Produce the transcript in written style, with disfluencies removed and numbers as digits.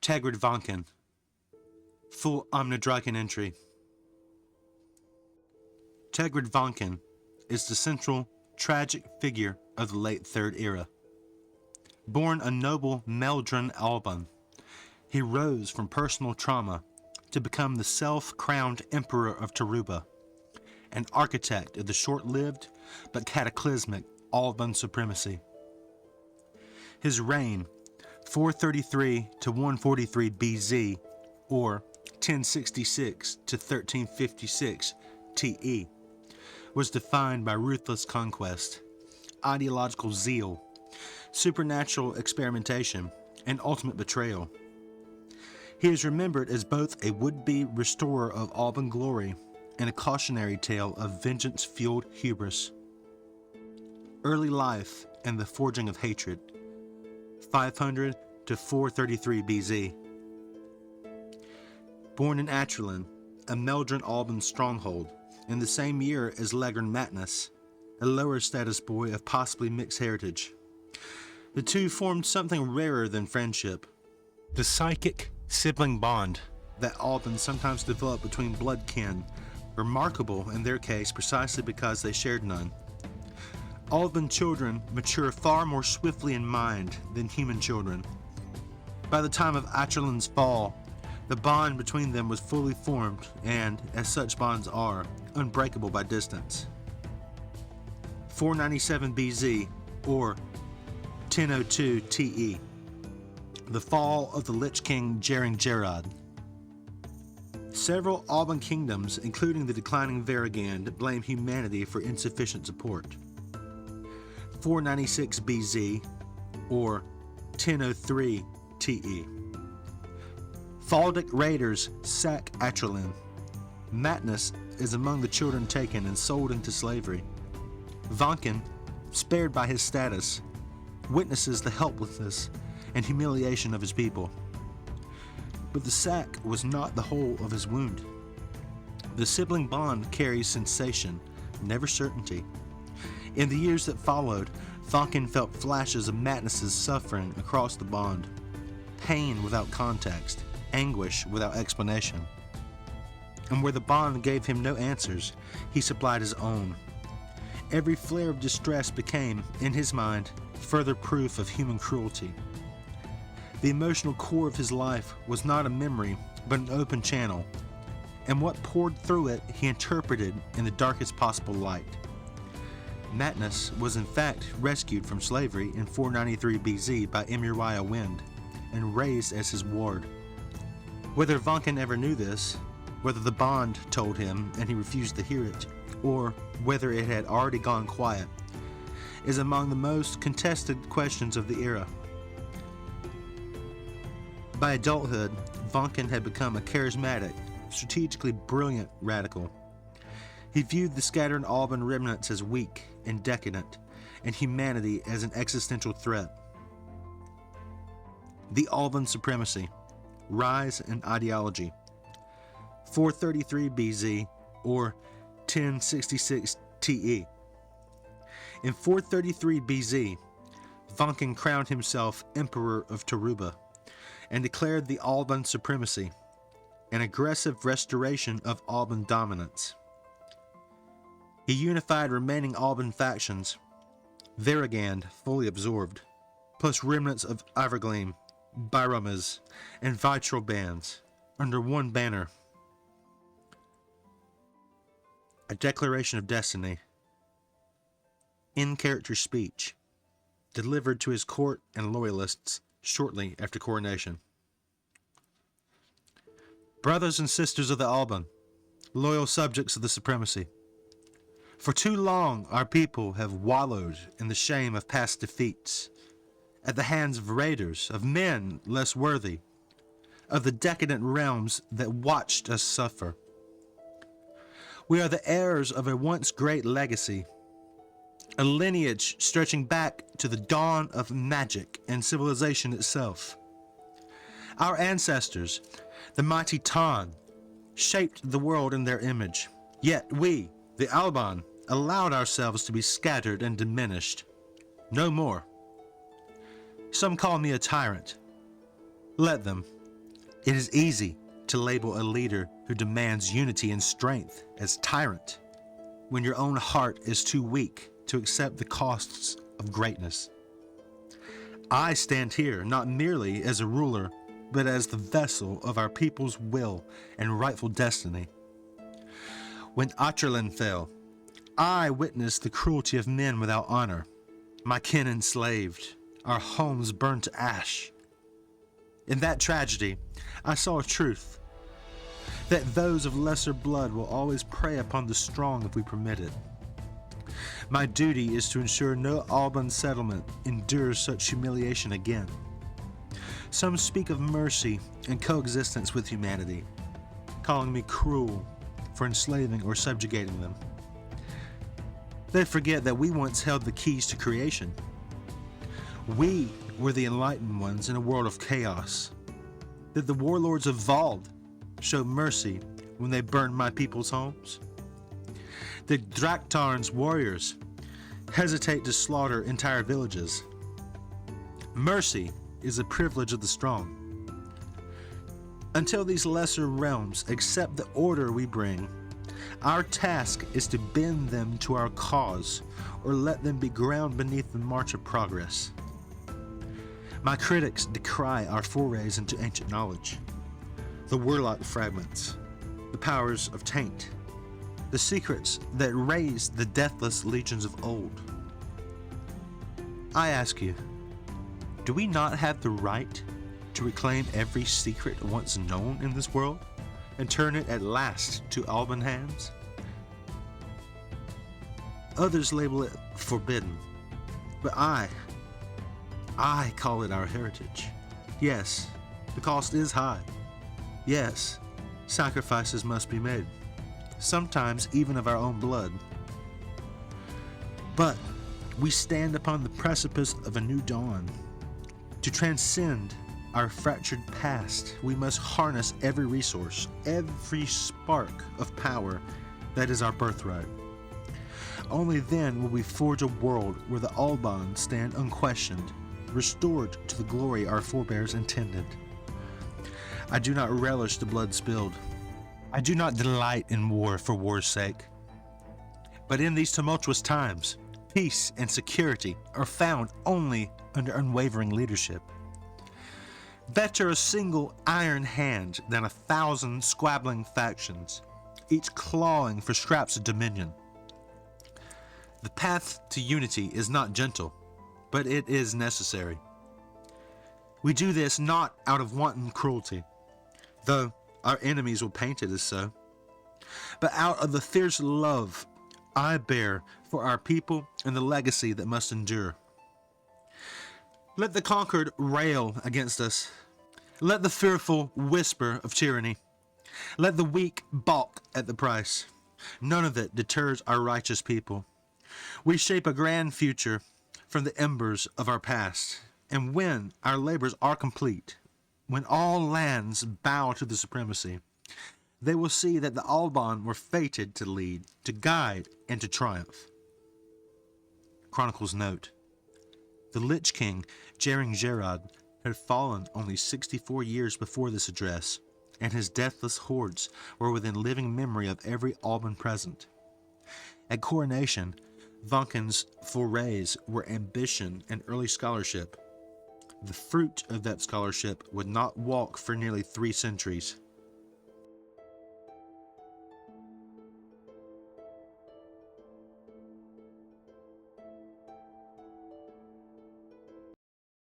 Tegrid Vahnken. Full Omnidraekan entry. Tegrid Vahnken is the central, tragic figure of the late Third Era. Born a noble Meldron Alban, he rose from personal trauma to become the self-crowned Emperor of Taruba, an architect of the short-lived but cataclysmic Alban supremacy. His reign, 433 to 143 BZ, or 1066 to 1356 TE, was defined by ruthless conquest, ideological zeal, supernatural experimentation, and ultimate betrayal. He is remembered as both a would-be restorer of Alban glory and a cautionary tale of vengeance-fueled hubris. Early life and the forging of hatred, 500 to 433 BZ. Born in Atrilin, a Meldron Alban stronghold, in the same year as Legern Matnus, a lower status boy of possibly mixed heritage. The two formed something rarer than friendship, the psychic sibling bond that Alban sometimes developed between blood kin, remarkable in their case precisely because they shared none. Alban children mature far more swiftly in mind than human children. By the time of Atrilin's fall, the bond between them was fully formed and, as such bonds are, unbreakable by distance. 497 BZ, or 1002 TE. The fall of the Lich King Jaring-Jarad. Several Alban kingdoms, including the declining Varigand, blame humanity for insufficient support. 496 BZ, or 1003 TE. Faldic raiders sack Atrilin. Matnus is among the children taken and sold into slavery. Vahnken, spared by his status, witnesses the helplessness and humiliation of his people. But the sack was not the whole of his wound. The sibling bond carries sensation, never certainty. In the years that followed, Vahnken felt flashes of Matnus's suffering across the bond. Pain without context, anguish without explanation. And where the bond gave him no answers, he supplied his own. Every flare of distress became, in his mind, further proof of human cruelty. The emotional core of his life was not a memory, but an open channel, and what poured through it he interpreted in the darkest possible light. Matnus was in fact rescued from slavery in 493 BZ by Uriah Wind, and raised as his ward. Whether Vahnken ever knew this, whether the bond told him and he refused to hear it, or whether it had already gone quiet, is among the most contested questions of the era. By adulthood, Vahnken had become a charismatic, strategically brilliant radical. He viewed the scattered Alban remnants as weak and decadent, and humanity as an existential threat. The Alban supremacy, rise in ideology. 433 BZ, or 1066 TE. In 433 BZ, Vahnken crowned himself Emperor of Taruba, and declared the Alban supremacy, an aggressive restoration of Alban dominance. He unified remaining Alban factions, Varigand fully absorbed, plus remnants of Ivergleam, Byramaz, and Vytral bands, under one banner. A declaration of destiny. In-character speech, delivered to his court and loyalists shortly after coronation. Brothers and sisters of the Alban, loyal subjects of the supremacy, for too long our people have wallowed in the shame of past defeats, at the hands of raiders, of men less worthy, of the decadent realms that watched us suffer. We are the heirs of a once great legacy, a lineage stretching back to the dawn of magic and civilization itself. Our ancestors, the mighty Tan, shaped the world in their image, yet we, the Alban, allowed ourselves to be scattered and diminished. No more. Some call me a tyrant. Let them. It is easy to label a leader who demands unity and strength as tyrant when your own heart is too weak to accept the costs of greatness. I stand here not merely as a ruler, but as the vessel of our people's will and rightful destiny. When Atropine fell, I witnessed the cruelty of men without honor, my kin enslaved, our homes burned to ash. In that tragedy, I saw a truth, that those of lesser blood will always prey upon the strong if we permit it. My duty is to ensure no Alban settlement endures such humiliation again. Some speak of mercy and coexistence with humanity, calling me cruel for enslaving or subjugating them. They forget that we once held the keys to creation. We were the enlightened ones in a world of chaos. Did the warlords of Vald show mercy when they burned my people's homes? Did Draktarn's warriors hesitate to slaughter entire villages? Mercy is a privilege of the strong. Until these lesser realms accept the order we bring, our task is to bend them to our cause or let them be ground beneath the march of progress. My critics decry our forays into ancient knowledge, the warlock fragments, the powers of taint, the secrets that raised the deathless legions of old. I ask you, do we not have the right to reclaim every secret once known in this world and turn it at last to Alban hands? Others label it forbidden, but I call it our heritage. Yes, the cost is high. Yes, sacrifices must be made, sometimes even of our own blood. But we stand upon the precipice of a new dawn. To transcend our fractured past, we must harness every resource, every spark of power that is our birthright. Only then will we forge a world where the Alban stand unquestioned, restored to the glory our forebears intended. I do not relish the blood spilled. I do not delight in war for war's sake. But in these tumultuous times, peace and security are found only under unwavering leadership. Better a single iron hand than 1,000 squabbling factions, each clawing for scraps of dominion. The path to unity is not gentle, but it is necessary. We do this not out of wanton cruelty, though our enemies will paint it as so, but out of the fierce love I bear for our people and the legacy that must endure. Let the conquered rail against us. Let the fearful whisper of tyranny. Let the weak balk at the price. None of it deters our righteous people. We shape a grand future from the embers of our past, and when our labors are complete, when all lands bow to the supremacy, they will see that the Alban were fated to lead, to guide, and to triumph. Chronicles note: the Lich King, Jering-Gerard, had fallen only 64 years before this address, and his deathless hordes were within living memory of every Alban present. At coronation, Vahnken's forays were ambition and early scholarship. The fruit of that scholarship would not walk for nearly 3 centuries.